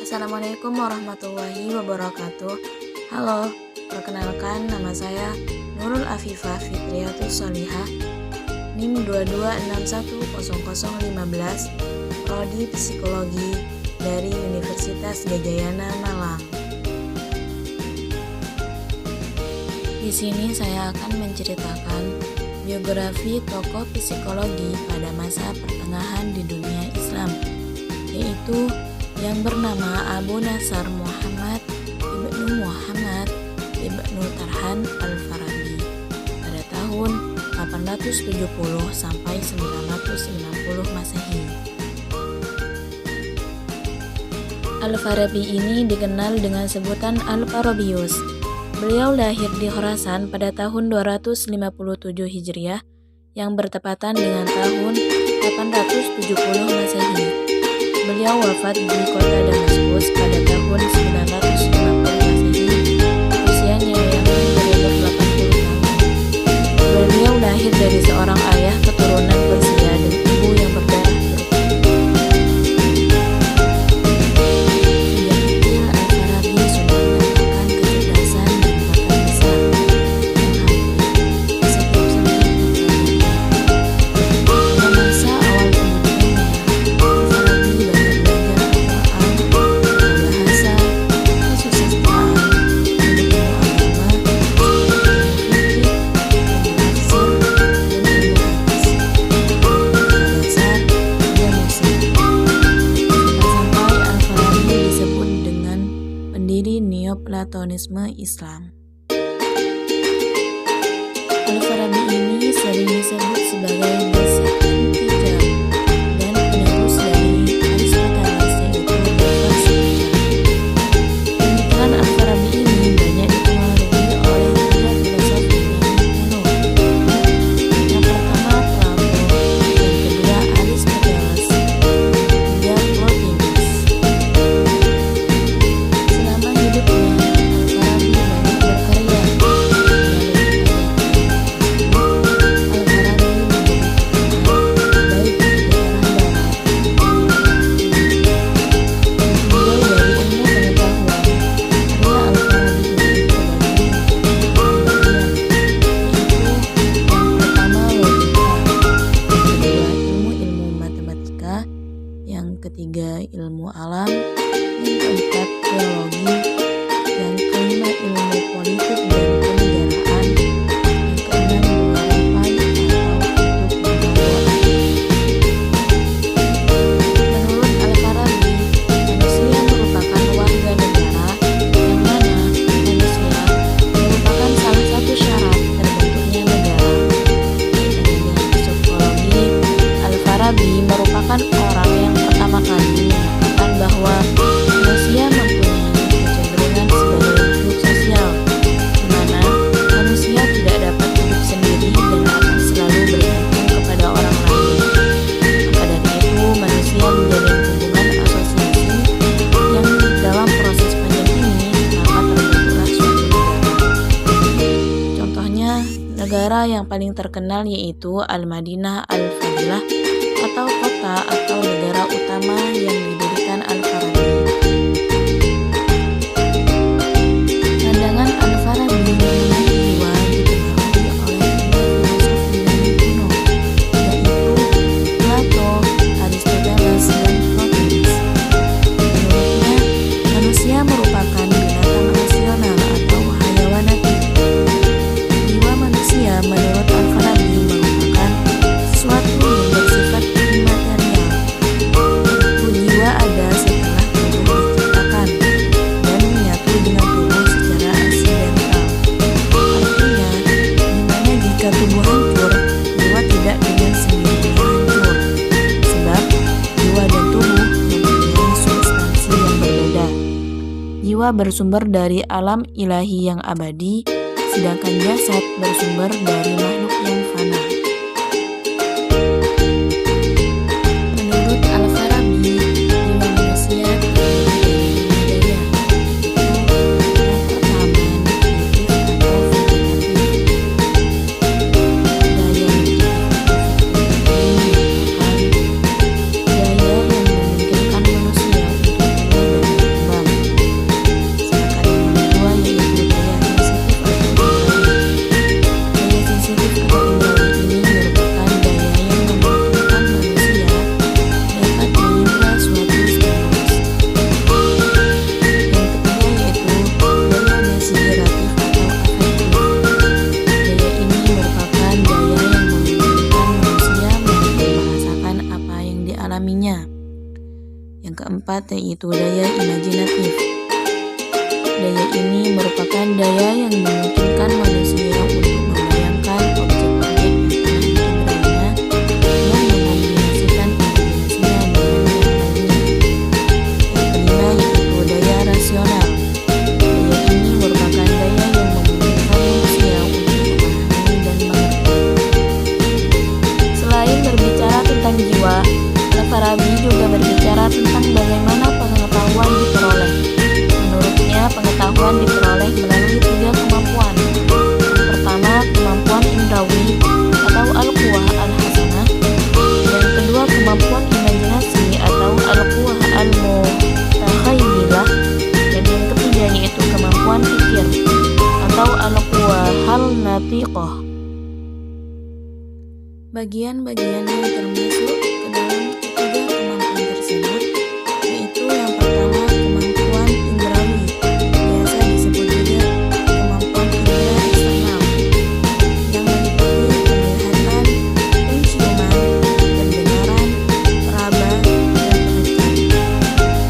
Assalamualaikum warahmatullahi wabarakatuh. Halo, perkenalkan nama saya Nurul Afifah Fitriyatus Sholihah, NIM 22610015, Prodi Psikologi dari Universitas Gadjayana Malang. Di sini saya akan menceritakan biografi tokoh psikologi pada masa pertengahan di dunia Islam, yaitu yang bernama Abu Nasr Muhammad Ibnu Muhammad Ibnu Tarhan Al-Farabi pada tahun 870 sampai 990 Masehi. Al-Farabi ini dikenal dengan sebutan Al-Farabius. Beliau lahir di Khorasan pada tahun 257 Hijriah yang bertepatan dengan tahun 870 Masehi. Beliau wafat di kota Damaskus pada tahun 950 Masehi, usianya yang berumur 80 tahun. Beliau lahir dari seorang ayah keturunan Persia dan ibu yang berdarah Turki. Sejak kecil, Al-Farabi sudah menampilkan kecerdasan dan bakat besar yang hampir di setiap seni dipelajarinya. Pada masa awal pendidikannya, Al-Farabi banyak belajar Al-Quran, bahasa, kesusastraan, ilmu agama, ilmu fikih, ilmu tafsir, dan ilmu hadis, bahasa dan musik. Sampai Al-Farabi disebut dengan pendiri Neoplatonisme Islam. Al-Farabi ini sering disebut sebagai The Second Teacher dan penerus dari Aristoteles, yaitu The First Teacher. Pemikiran Al-Farabi ini banyak dipengaruhi oleh tiga filosof Yunani kuno. Yang pertama Plato, yang kedua Aristoteles, ketiga Plotinus. Selama hidupnya, Al-Farabi banyak berkarya. Yang ketiga ilmu alam, yang keempat teologi, yang kelima ilmu politik dan kenegaraan, yang keenam bunga rampai atau untuk membawa akhir. Menurut Al-Farabi, manusia merupakan warga negara yang mana manusia merupakan salah satu syarat terbentuknya negara. Dengan psikologi, Al-Farabi merupakan orang yang pertama kali menyatakan bahwa manusia mempunyai kecenderungan sebagai makhluk sosial, di mana manusia tidak dapat hidup sendiri dan akan selalu bergantung kepada orang lain. Maka dari itu, manusia menjalin hubungan asosiasi yang dalam proses panjang ini maka terbentuklah suatu negara. Contohnya, negara yang paling terkenal yaitu Al-Madinah Al-Fadilah, atau kota atau negara utama yang didirikan Al-Farabi. Pandangan Al-Farabi mengenai jiwa dipengaruhi oleh tiga filosof Yunani kuno, yaitu Plato, Aristoteles, dan Plotinus. Menurutnya, manusia merupakan binatang rasional atau hayawanatik. Jiwa manusia menurut Al-Farabi merupakan sesuatu yang bersifat imaterial, yaitu jiwa ada setelah tubuh diciptakan dan menyatu dengan tubuh secara aksidental. Artinya, dimana jika tubuh hancur, jiwa tidak dengan sendirinya hancur, sebab jiwa dan tubuh mempunyai substansi yang berbeda. Jiwa bersumber dari alam ilahi yang abadi, sedangkan jasad bersumber dari makhluk yang fana. Menurut Al-Farabi, jiwa manusia terdiri dari 5 daya, yaitu yang pertama nutritif atau vegetatif. Daya nutritif ini merupakan daya yang memungkinkan manusia untuk tumbuh dan berkembang. keempat yaitu daya imajinatif. Daya ini merupakan daya yang memungkinkan manusia untuk membayangkan objek-objek yang telah diindranya dan mengombinasikan imajinasinya dengan yang lainnya. Yang kelima yaitu daya rasional. Daya ini merupakan daya yang memungkinkan manusia untuk memahami dan mengerti. Selain berbicara tentang jiwa, Al-Farabi juga berbicara tentang bagaimana pengetahuan diperoleh. Menurutnya, pengetahuan diperoleh melalui 3 kemampuan. Yang pertama, kemampuan indrawi atau al-quwah al-hasanah. Yang kedua, kemampuan imajinasi atau al-quwah al-mutakhayilah. Dan yang ketiga yaitu kemampuan pikir atau al-quwah al-natiqah. Bagian-bagian yang termasuk ke dalam ketiga kemampuan tersebut yaitu yang pertama kemampuan indrawi, biasa disebut juga kemampuan indera eksternal, yang meliputi penglihatan, penciuman, pendengaran, peraba, dan pendekat.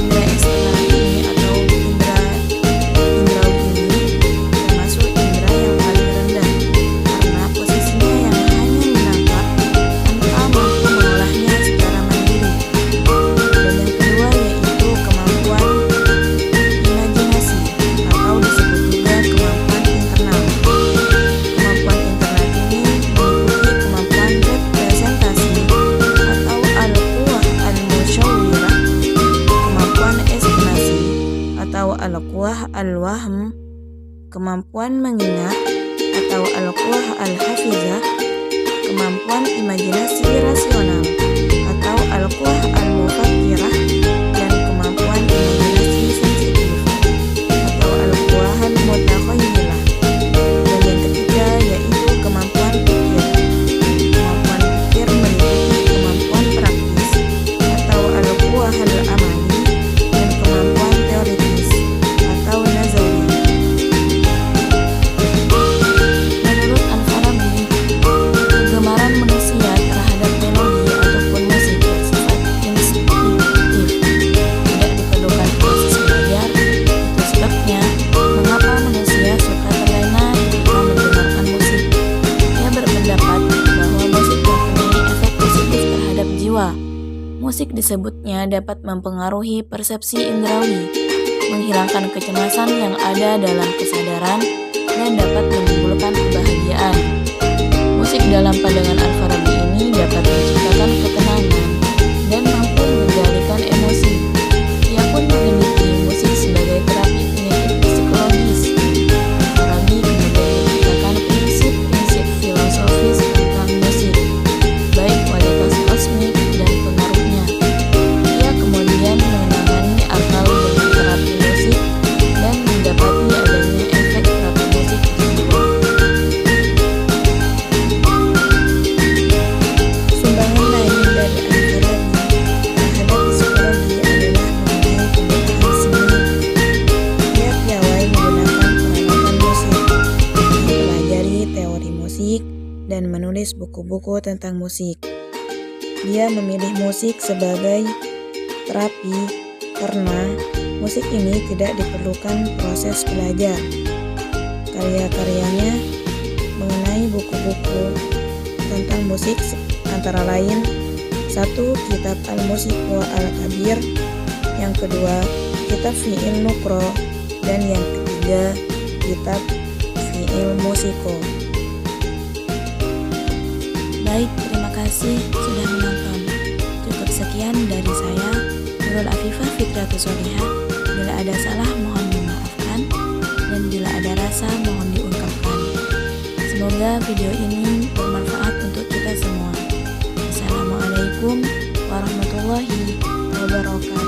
Indera eksternal ini atau indrawi ini termasuk indera yang paling rendah karena posisinya yang hanya menangkap tanpa mampu mengolahnya secara mandiri. Dan yang kedua yaitu kemampuan imajinasi atau disebut juga kemampuan internal. Kemampuan internal ini meliputi kemampuan representasi atau al-quwah al-musyawwirah, kemampuan estimasi atau al-quwah al-wahm, kemampuan mengingat atau al-quwah al-hafizah, kemampuan imajinasi rasional atau al-quwah al-mufakkirah, dan kemampuan imajinasi sensitif atau al-quwah al-mutakhayilah. Dan yang ketiga yaitu kemampuan pikir. Kemampuan pikir meliputi kemampuan praktis atau al-quwah al-amali dan kemampuan teoritis atau nazari. Menurut Al-Farabi, kegemaran manusia terhadap melodi ataupun musik bersifat instinktif, tidak diperlukan proses belajar. Itu sebabnya mengapa manusia suka terlena ketika mendengarkan musik. Ia berpendapat bahwa musik mempunyai efek positif terhadap jiwa. Musik disebutnya dapat mempengaruhi persepsi indrawi, menghilangkan kecemasan yang ada dalam kesadaran, dan dapat menimbulkan kebahagiaan. Musik dalam pandangan Al-Farabi ini dapat menciptakan ketenangan dan mampu mengendalikan emosi. Ia pun meneliti musik sebagai terapi penyakit psikologis. Al-Farabi kemudian menciptakan prinsip-prinsip filosofis tentang musik, baik kualitas kosmik dan pengaruhnya. Ia kemudian menangani akal dengan terapi musik dan mendapati adanya efek terapi musik di jiwa. Sumbangan lain dari Al-Farabi terhadap psikologi adalah mengenai penggunaan seni. Ia piawai menggunakan peralatan musik, mempelajari teori musik, dan menulis buku-buku tentang musik. Dia memilih musik sebagai terapi karena musik ini tidak diperlukan proses belajar. Karya-karyanya mengenai buku-buku tentang musik antara lain: 1. Kitab Al-Musiqa Al-Kabir, yang kedua Kitab Fi'il Nuqra, dan yang ketiga Kitab Fi'il Musiqa. Baik, terima kasih sudah menonton. Cukup sekian dari saya, Nurul Afifah Fitratus Solihah. Bila ada salah mohon dimaafkan, dan bila ada rasa mohon diungkapkan. Semoga video ini bermanfaat untuk kita semua. Assalamualaikum warahmatullahi wabarakatuh.